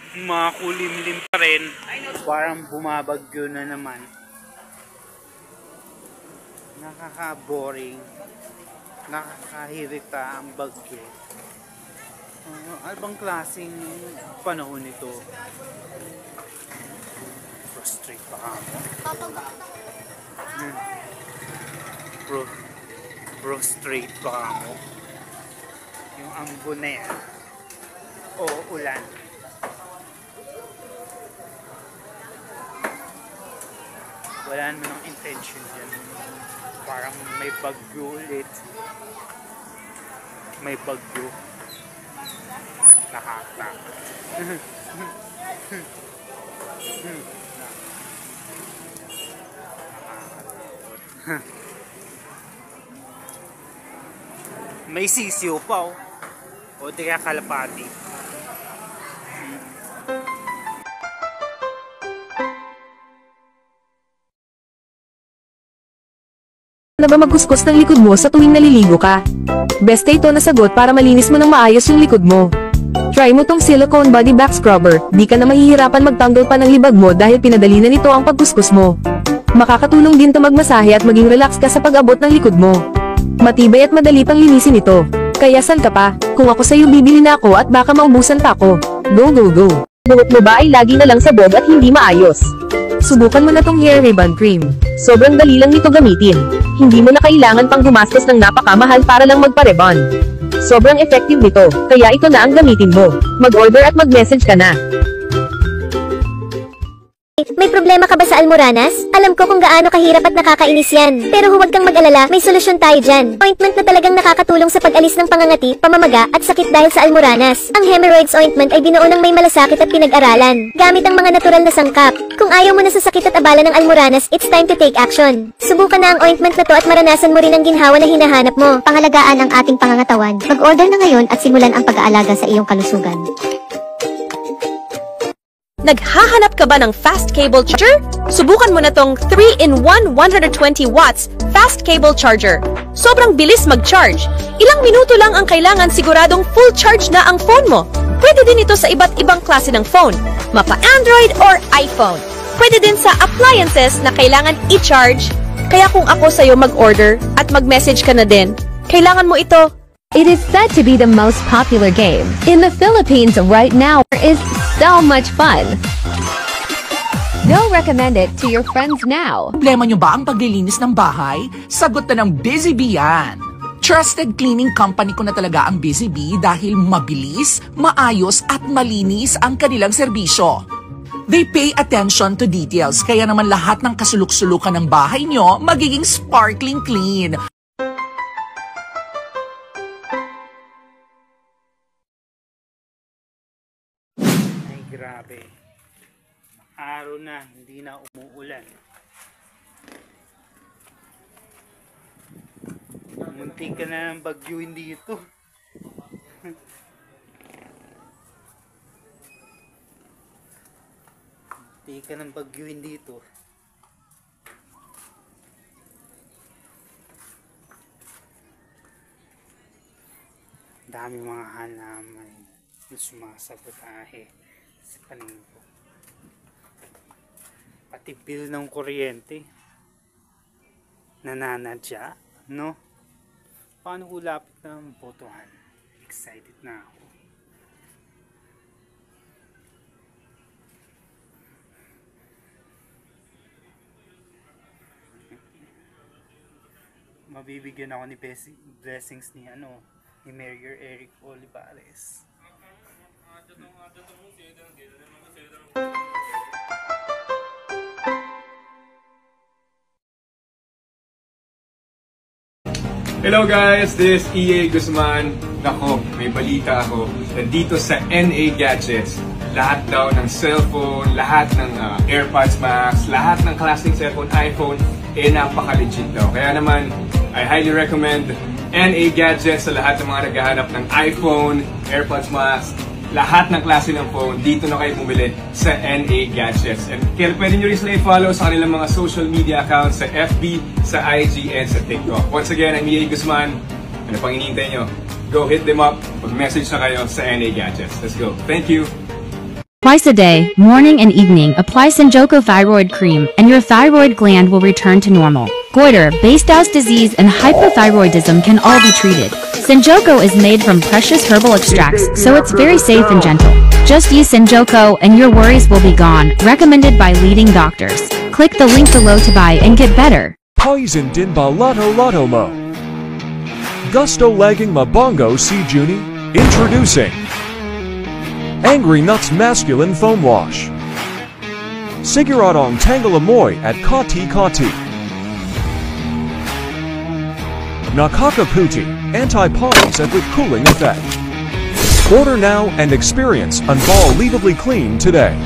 Makulimlim pa rin. Parang bumabagyo na naman. Nakaka-boring. Nakakahirita ang bagyo. Ano bang klaseng panahon ito? Frustrate pa ako. Frustrate pa ako. Yung ambon na yan. O ulan. Wala naman ang intention dyan. Parang may bagyo ulit. May bagyo. Nakakatawa. May sisiyo pa oh. O di kaya kalapati. Na ba magkuskus ng likod mo sa tuwing naliligo ka? Beste ito na sagot para malinis mo ng maayos yung likod mo. Try mo tong silicone body back scrubber, di ka na mahihirapan magtanggal pa ng libag mo dahil pinadali na nito ang pagkuskus mo. Makakatulong din to magmasahe at maging relax ka sa pag-abot ng likod mo. Matibay at madali pang linisin ito. Kaya san ka pa? Kung ako sa'yo bibili na ako at baka maubusan pa ako. Go go go! Buhok mo ba ay lagi na lang sabog at hindi maayos? Subukan mo na tong hair ribbon cream. Sobrang dali lang nito gamitin. Hindi mo na kailangan pang gumastos ng napakamahal para lang magpa-rebond. Sobrang effective nito, kaya ito na ang gamitin mo. Mag-order at mag-message ka na. May problema ka ba sa Almoranas? Alam ko kung gaano kahirap at nakakainis yan. Pero huwag kang mag-alala, may solusyon tayo dyan. Ointment na talagang nakakatulong sa pag-alis ng pangangati, pamamaga, at sakit dahil sa Almoranas. Ang Hemorrhoids Ointment ay binuo ng may malasakit at pinag-aralan, gamit ang mga natural na sangkap. Kung ayaw mo na sa sakit at abala ng Almoranas, it's time to take action. Subukan na ang ointment na to at maranasan mo rin ang ginhawa na hinahanap mo. Pangalagaan ang ating pangangatawan. Mag-order na ngayon at simulan ang pag-aalaga sa iyong kalusugan. Naghahanap ka ba ng fast cable charger? Subukan mo na tong 3-in-1 120 watts fast cable charger. Sobrang bilis mag-charge. Ilang minuto lang ang kailangan siguradong full charge na ang phone mo. Pwede din ito sa iba't ibang klase ng phone, mapa Android or iPhone. Pwede din sa appliances na kailangan i-charge. Kaya kung ako sa'yo mag-order at mag-message ka na din, kailangan mo ito. It is said to be the most popular game in the Philippines right now. It is so much fun. Go recommend it to your friends now. Problema nyo ba ang paglilinis ng bahay? Sagot na ng Busy Bee yan. Trusted cleaning company ko na talaga ang Busy Bee dahil mabilis, maayos at malinis ang kanilang serbisyo. They pay attention to details kaya naman lahat ng kasuluk-sulukan ng bahay nyo magiging sparkling clean. Grabe. Araw na, hindi na umuulan. Muntik ka na ng bagyo dito. Muntik ka ng bagyo dito. Dami mga halaman na sumasabotahe sa paningin ko. Pati bill ng kuryente nananadya, no? Paano ulapit ng botohan? Excited na ako. Mabibigyan ako ni blessings ni ni Mayor Eric Olivares. Hello guys, this is EA Guzman. Nako, may balita ako. Nandito sa NA Gadgets, lahat daw ng cellphone, lahat ng AirPods Max, lahat ng klaseng cellphone, iPhone, napaka-legit daw. Kaya naman, I highly recommend NA Gadgets sa lahat ng mga naghahanap ng iPhone, AirPods Max, lahat ng klase ng phone. Dito na kayo bumili sa NA Gadgets. And pwede nyo rin sila i-follow sa kanilang mga social media accounts sa FB, sa IG, and sa TikTok. Once again, I'm EA Guzman. Ano pang hinihintay nyo? Go hit them up. Mag-message na kayo sa NA Gadgets. Let's go. Thank you! Twice a day, morning and evening, apply Senjoko Thyroid Cream and your thyroid gland will return to normal. Goiter, Basedows disease and hypothyroidism can all be treated. Senjoko is made from precious herbal extracts, so it's very safe and gentle. Just use Senjoko and your worries will be gone, recommended by leading doctors. Click the link below to buy and get better. Poison din ba Lotto mo? Gusto laging mabongo si Juni? Introducing Angry Nuts Masculine Foam Wash. Siguradong Tangle Amoy at Kati. Nakakaputi, anti-polys and with cooling effect. Order now and experience unbelievably clean today.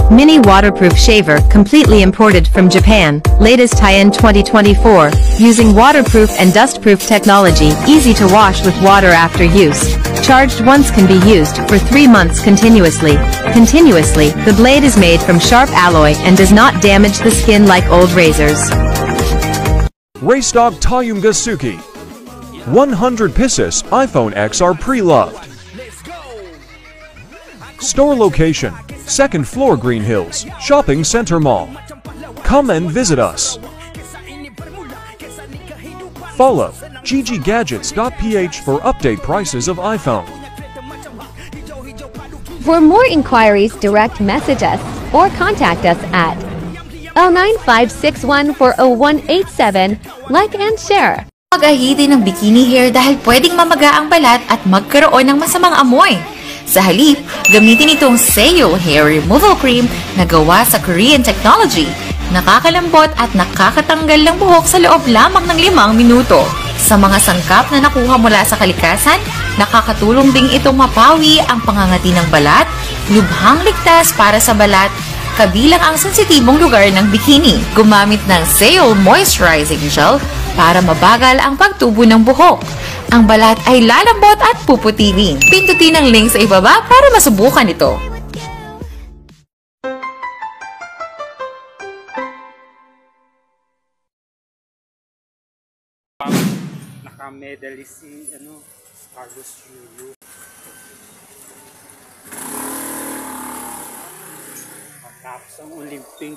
Mini waterproof shaver completely imported from Japan, latest tie-in 2024, using waterproof and dustproof technology, easy to wash with water after use. Charged once can be used for 3 months continuously. The blade is made from sharp alloy and does not damage the skin like old razors. Race Dog Tayunga Suki. 100 pieces iPhone X are pre-loved. Store location, 2nd floor Green Hills, Shopping Center Mall. Come and visit us. Follow gggadgets.ph for update prices of iPhone. For more inquiries, direct message us or contact us at 09561-40187. Like and share. Mag-ahidi ng bikini hair dahil pwedeng mamaga ang balat at magkaroon ng masamang amoy. Sa halip, gamitin itong Seo Hair Removal Cream na gawa sa Korean technology. Nakakalambot at nakakatanggal ng buhok sa loob lamang ng 5 minuto. Sa mga sangkap na nakuha mula sa kalikasan, nakakatulong ding itong mapawi ang pangangati ng balat, lubhang ligtas para sa balat, kabilang ang sensitibong lugar ng bikini. Gumamit ng Seo Moisturizing Gel para mabagal ang pagtubo ng buhok. Ang balat ay lalambot at puputirin. Pindutin ang link sa ibaba para masubukan ito. Naka-medalist si Carlos Julio. Tapos ang Olympic.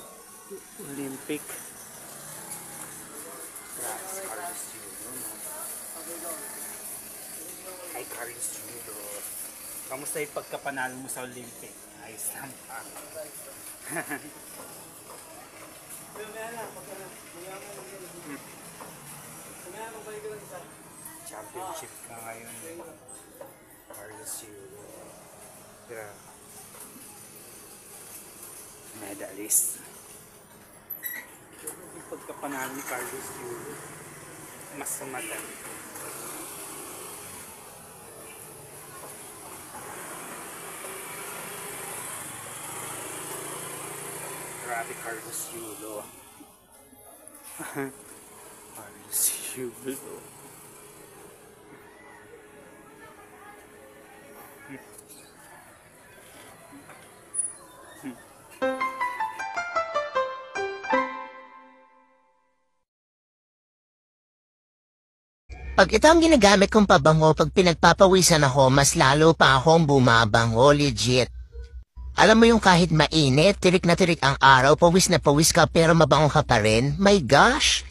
Carlos Julio. Ay, Carlos Julio. Kamusta yung pagkapanalo mo sa Olympic? Ayos lang pa. Championship ka ngayon, Carlos Julio. Medalist. Yung pagkapanalo ni Carlos Julio, mas sumagal. Grabe, Carlos Julio. Carlos Julio. Pag ito ang ginagamit kong pabango pag pinagpapawisan ako, mas lalo pa akong bumabango, legit. Alam mo yung kahit mainit, tirik na tirik ang araw, pawis na pawis ka pero mabango ka pa rin? My gosh!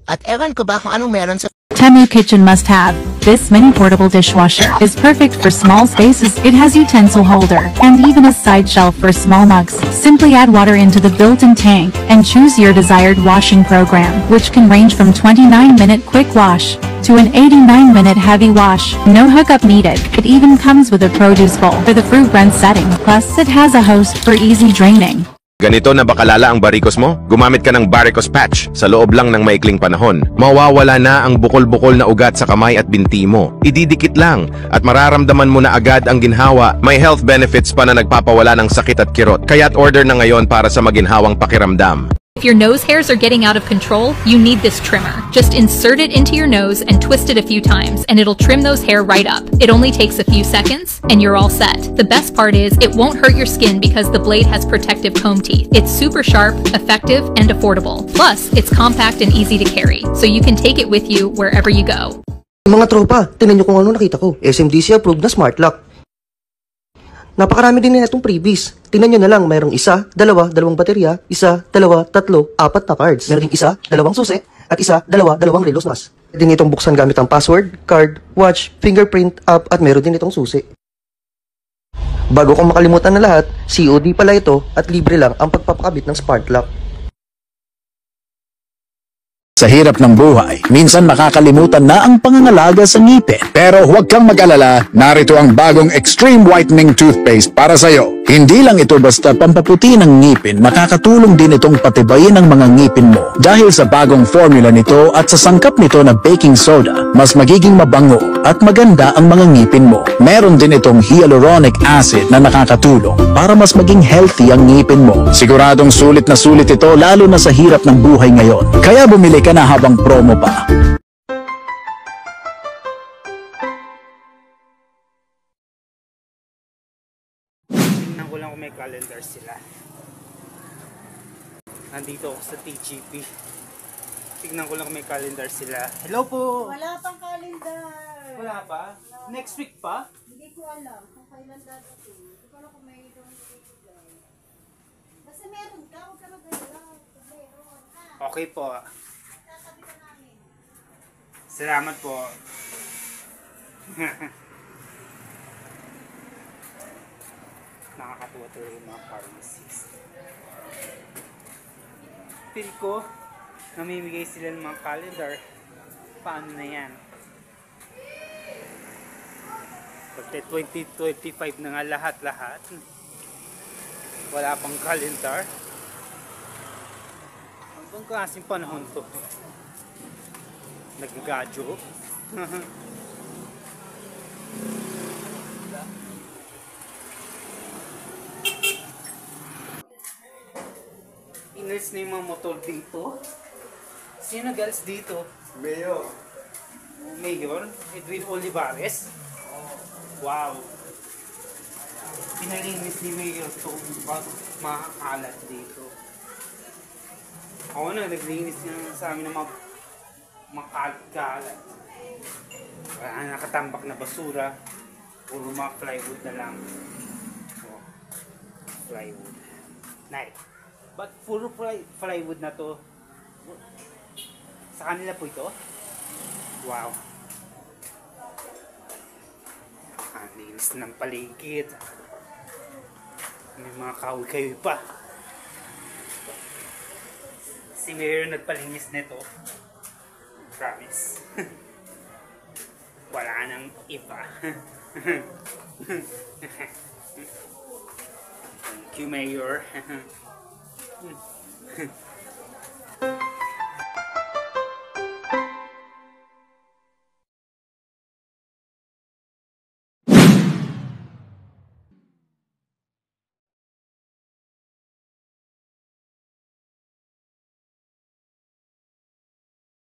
At ewan ko ba kung anong meron sa Temu Kitchen must have. This mini portable dishwasher is perfect for small spaces. It has utensil holder and even a side shelf for small mugs. Simply add water into the built-in tank and choose your desired washing program, which can range from 29-minute quick wash to an 89-minute heavy wash. No hookup needed. It even comes with a produce bowl for the fruit blend setting. Plus, it has a hose for easy draining. Ganito na bakalala ang barikos mo? Gumamit ka ng Baricos Patch sa loob lang ng maikling panahon. Mawawala na ang bukol-bukol na ugat sa kamay at binti mo. Ididikit lang at mararamdaman mo na agad ang ginhawa. May health benefits pa na nagpapawala ng sakit at kirot. Kaya't order na ngayon para sa maginhawang pakiramdam. If your nose hairs are getting out of control, you need this trimmer. Just insert it into your nose and twist it a few times, and it'll trim those hair right up. It only takes a few seconds, and you're all set. The best part is, it won't hurt your skin because the blade has protective comb teeth. It's super sharp, effective, and affordable. Plus, it's compact and easy to carry, so you can take it with you wherever you go. Mga tropa, tingnan nyo kung ano nakita ko. SMDC approved na smart lock. Napakarami din na itong freebies. Tingnan nyo na lang, mayroong isa, dalawa, dalawang baterya, isa, dalawa, tatlo, apat na cards. Meron ding isa, dalawang susi, at isa, dalawa, dalawang relos mas. Pwede din itong buksan gamit ang password, card, watch, fingerprint, app, at meron din itong susi. Bago kong makalimutan na lahat, COD pala ito at libre lang ang pagpapakabit ng spark lock. Sa hirap ng buhay, minsan makakalimutan na ang pangangalaga sa ngipin. Pero huwag kang mag-alala, narito ang bagong Extreme Whitening Toothpaste para sa'yo. Hindi lang ito basta pampaputi ng ngipin, makakatulong din itong patibayin ang mga ngipin mo. Dahil sa bagong formula nito at sa sangkap nito na baking soda, mas magiging mabango at maganda ang mga ngipin mo. Meron din itong hyaluronic acid na nakakatulong para mas maging healthy ang ngipin mo. Siguradong sulit na sulit ito lalo na sa hirap ng buhay ngayon. Kaya bumili ka na habang promo pa. Tingnan ko lang kung may calendar sila. Nandito ako sa TGP. Tingnan ko lang kung may calendar sila. Hello po! Wala pang calendar. Wala pa? Next week pa? Hindi ko alam kung kailan dadating. Hindi ko alam kung may itong ibigay. Basta meron ka, huwag ka mag-alala. Meron ka. Okay po. Salamat po. Nakakatuwa talaga yung mga pharmacies. Feel ko, namimigay sila ng mga calendar. Paano na yan? Pagka 2025 na nga lahat-lahat. Wala pang calendar. Ang bang klaseng panahon to? Nagagadyo. Inals na yung mga motor dito. Sino girls dito? Mayor. Mayor? Edwin Olivares? Wow. Pinalinis ni Mayor to makakalat dito. Ako na, naglinis niya sa amin ng mga makalat-kalat. Wala nakatambak na basura. Puro mga plywood na lang. Oh, plywood. Nice. But puro plywood na to. Sa kanila po ito? Wow. Ang linis ng paligid. May mga kahoy-kahoy pa. Si Mayor nagpalinis nito. Promise. Wala nang iba. Thank you, Mayor.